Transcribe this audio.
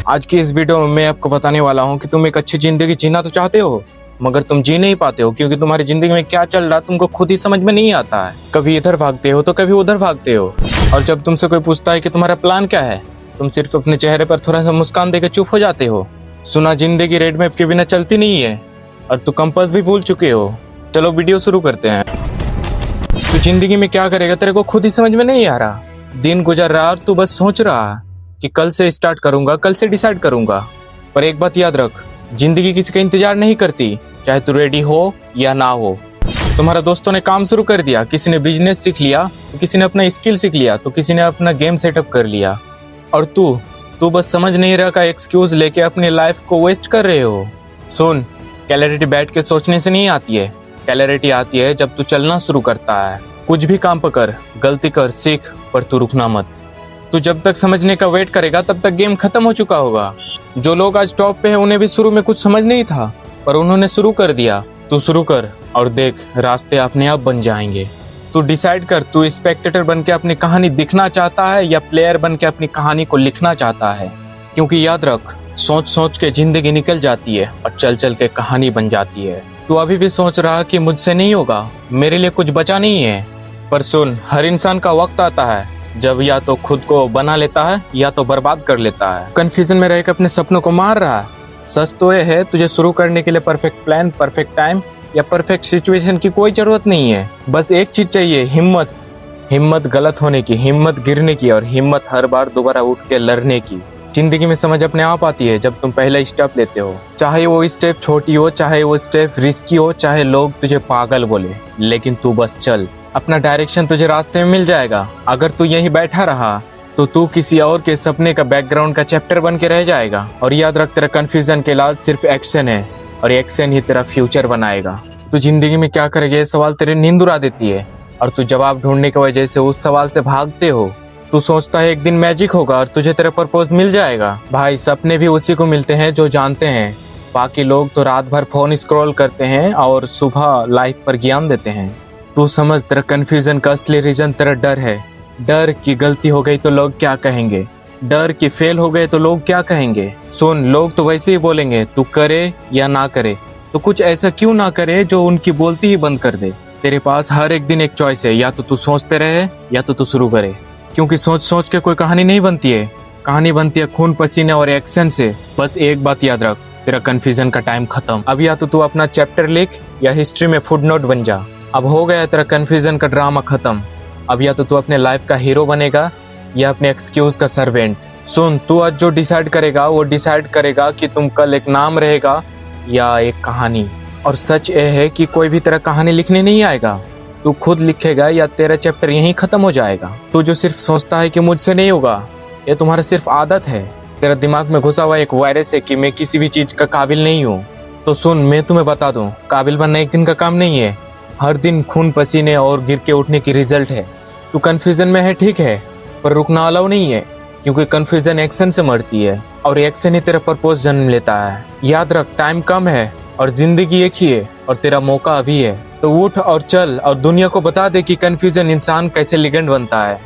आज की इस वीडियो में मैं आपको बताने वाला हूँ कि तुम एक अच्छी जिंदगी जीना तो चाहते हो, मगर तुम जी नहीं पाते हो क्योंकि तुम्हारी जिंदगी में क्या चल रहा तुमको खुद ही समझ में नहीं आता है। कभी इधर भागते हो तो कभी उधर भागते हो, और जब तुमसे कोई पूछता है कि तुम्हारा प्लान क्या है, तुम सिर्फ अपने चेहरे पर थोड़ा सा मुस्कान देकर चुप हो जाते हो। सुना जिंदगी रेड मैप के बिना चलती नहीं है, और तू कंपास भी भूल चुके हो। चलो वीडियो शुरू करते हैं। तू जिंदगी में क्या करेगा तेरे को खुद ही समझ में नहीं आ रहा। दिन गुजर रहा और तू बस सोच रहा कि कल से स्टार्ट करूंगा, कल से डिसाइड करूंगा। पर एक बात याद रख, जिंदगी किसी का इंतजार नहीं करती, चाहे तू रेडी हो या ना हो। तुम्हारा दोस्तों ने काम शुरू कर दिया, किसी ने बिजनेस सीख लिया, तो किसी ने अपना स्किल सीख लिया, तो किसी ने अपना गेम सेटअप कर लिया, और तू बस समझ नहीं रहा का एक्सक्यूज लेके अपनी लाइफ को वेस्ट कर रहे हो। सुन, क्लैरिटी बैठ के सोचने से नहीं आती है, क्लैरिटी आती है जब तू चलना शुरू करता है। कुछ भी काम पकड़, गलती कर, सीख, पर तू रुकना मत। तू जब तक समझने का वेट करेगा तब तक गेम खत्म हो चुका होगा। जो लोग आज टॉप पे है उन्हें भी शुरू में कुछ समझ नहीं था, पर उन्होंने शुरू कर दिया। तू शुरू कर और देख, रास्ते अपने आप बन जाएंगे। तू डिसाइड कर, तू स्पेक्टेटर बन के अपनी कहानी दिखना चाहता है या प्लेयर बन के अपनी कहानी को लिखना चाहता है। क्योंकि याद रख, सोच सोच के जिंदगी निकल जाती है और चल चल के कहानी बन जाती है। तू अभी भी सोच रहा कि मुझसे नहीं होगा, मेरे लिए कुछ बचा नहीं है, पर सुन, हर इंसान का वक्त आता है जब या तो खुद को बना लेता है या तो बर्बाद कर लेता है। कंफ्यूजन में रहकर अपने सपनों को मार रहा है। सच तो ये है, तुझे शुरू करने के लिए परफेक्ट प्लान, परफेक्ट टाइम या परफेक्ट सिचुएशन की कोई जरूरत नहीं है। बस एक चीज चाहिए, हिम्मत। हिम्मत गलत होने की, हिम्मत गिरने की, और हिम्मत हर बार दोबारा उठ के लड़ने की। जिंदगी में समझ अपने आप आती है जब तुम पहला स्टेप लेते हो, चाहे वो स्टेप छोटी हो, चाहे वो स्टेप रिस्की हो, चाहे लोग तुझे पागल बोले, लेकिन तू बस चल। अपना डायरेक्शन तुझे रास्ते में मिल जाएगा। अगर तू यहीं बैठा रहा तो तू किसी और के सपने का बैकग्राउंड का चैप्टर बन के रह जाएगा। और याद रख, तेरा कंफ्यूजन के इलाज सिर्फ एक्शन है, और एक्शन ही तेरा फ्यूचर बनाएगा। तू जिंदगी में क्या करेगा ये सवाल तेरी नींद उड़ा देती है, और तू जवाब ढूंढने की वजह से उस सवाल से भागते हो। तू सोचता है एक दिन मैजिक होगा और तुझे तेरा पर्पस मिल जाएगा। भाई, सपने भी उसी को मिलते हैं जो जानते हैं। बाकी लोग तो रात भर फोन स्क्रॉल करते हैं और सुबह लाइफ पर ज्ञान देते हैं। तू समझ, तेरा कंफ्यूजन का असली रीजन तेरा डर है। डर की गलती हो गई तो लोग क्या कहेंगे, डर की फेल हो गए तो लोग क्या कहेंगे। सुन, लोग तो वैसे ही बोलेंगे, तू करे या ना करे, तो कुछ ऐसा क्यों ना करे जो उनकी बोलती ही बंद कर दे। तेरे पास हर एक दिन एक चॉइस है, या तो तू सोचते रहे या तो तू शुरू करे। क्योंकि सोच सोच के कोई कहानी नहीं बनती है, कहानी बनती है खून पसीने और एक्शन से। बस एक बात याद रख, तेरा कंफ्यूजन का टाइम खत्म। अब या तो तू अपना चैप्टर लिख या हिस्ट्री में फुटनोट बन जा। अब हो गया तेरा कंफ्यूजन का ड्रामा खत्म। अब या तो तू अपने लाइफ का हीरो बनेगा या अपने एक्सक्यूज का सर्वेंट। सुन, तू आज जो डिसाइड करेगा वो डिसाइड करेगा कि तुम कल एक नाम रहेगा या एक कहानी। और सच ये है कि कोई भी तेरा कहानी लिखने नहीं आएगा, तू खुद लिखेगा या तेरा चैप्टर यहीं खत्म हो जाएगा। तू जो सिर्फ सोचता है कि मुझसे नहीं होगा, ये तुम्हारा सिर्फ आदत है। तेरा दिमाग में घुसा हुआ एक वायरस है कि मैं किसी भी चीज का काबिल नहीं हूँ। तो सुन, मैं तुम्हें बता दूं, काबिल बनना एक दिन का काम नहीं है, हर दिन खून पसीने और गिर के उठने की रिजल्ट है। तू कंफ्यूजन में है, ठीक है, पर रुकना अलाउ नहीं है, क्योंकि कंफ्यूजन एक्शन से मरती है, और एक्शन ही तेरा पर्पस जन्म लेता है। याद रख, टाइम कम है और जिंदगी एक ही है, और तेरा मौका अभी है। तो उठ और चल, और दुनिया को बता दे कि कंफ्यूजन इंसान कैसे लिगेंड बनता है।